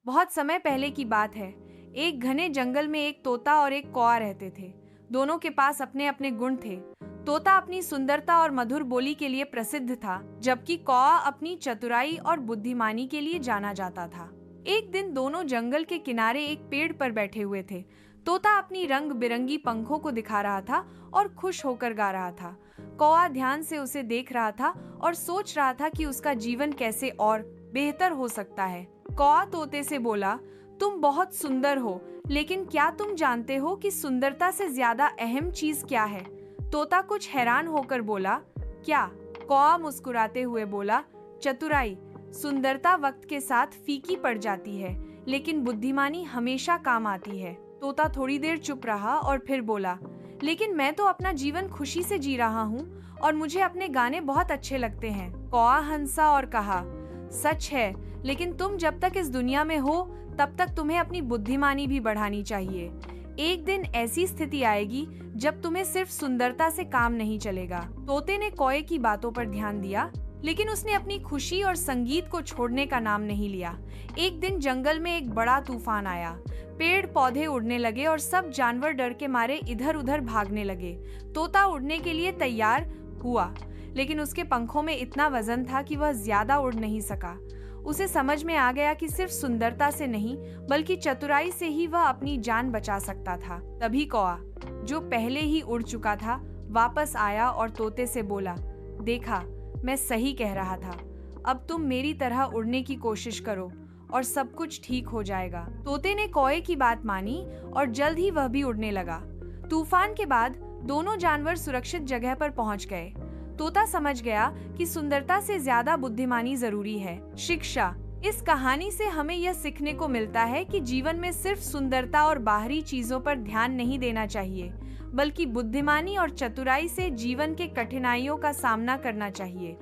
बहुत समय पहले की बात है। एक घने जंगल में एक तोता और एक कौआ रहते थे। दोनों के पास अपने अपने गुण थे। तोता अपनी सुंदरता और मधुर बोली के लिए प्रसिद्ध था, जबकि कौआ अपनी चतुराई और बुद्धिमानी के लिए जाना जाता था। एक दिन दोनों जंगल के किनारे एक पेड़ पर बैठे हुए थे। तोता अपनी रंग बिरंगी पंखों को दिखा रहा था और खुश होकर गा रहा था। कौआ ध्यान से उसे देख रहा था और सोच रहा था कि उसका जीवन कैसे और बेहतर हो सकता है। कौआ तोते से बोला, तुम बहुत सुंदर हो, लेकिन क्या तुम जानते हो कि सुंदरता से ज्यादा अहम चीज क्या है? तोता कुछ हैरान होकर बोला, क्या? कौआ मुस्कुराते हुए बोला, चतुराई। सुंदरता वक्त के साथ फीकी पड़ जाती है, लेकिन बुद्धिमानी हमेशा काम आती है। तोता थोड़ी देर चुप रहा और फिर बोला, लेकिन मैं तो अपना जीवन खुशी से जी रहा हूँ और मुझे अपने गाने बहुत अच्छे लगते हैं। कौआ हंसा और कहा, सच है, लेकिन तुम जब तक इस दुनिया में हो तब तक तुम्हें अपनी बुद्धिमानी भी बढ़ानी चाहिए। एक दिन ऐसी स्थिति आएगी जब तुम्हें सिर्फ सुंदरता से काम नहीं चलेगा। तोते ने कौए की बातों पर ध्यान दिया, लेकिन उसने अपनी खुशी और संगीत को छोड़ने का नाम नहीं लिया। एक दिन जंगल में एक बड़ा तूफान आया। पेड़ पौधे उड़ने लगे और सब जानवर डर के मारे इधर उधर भागने लगे। तोता उड़ने के लिए तैयार हुआ, लेकिन उसके पंखों में इतना वजन था कि वह ज्यादा उड़ नहीं सका। उसे समझ में आ गया कि सिर्फ सुंदरता से नहीं, बल्कि चतुराई से ही वह अपनी जान बचा सकता था। तभी कौआ, जो पहले ही उड़ चुका था, वापस आया और तोते से बोला, देखा, मैं सही कह रहा था। अब तुम मेरी तरह उड़ने की कोशिश करो और सब कुछ ठीक हो जाएगा। तोते ने कौए की बात मानी और जल्द ही वह भी उड़ने लगा। तूफान के बाद दोनों जानवर सुरक्षित जगह पर पहुंच गए। तोता समझ गया कि सुंदरता से ज्यादा बुद्धिमानी जरूरी है। शिक्षा: इस कहानी से हमें यह सीखने को मिलता है कि जीवन में सिर्फ सुंदरता और बाहरी चीजों पर ध्यान नहीं देना चाहिए, बल्कि बुद्धिमानी और चतुराई से जीवन के कठिनाइयों का सामना करना चाहिए।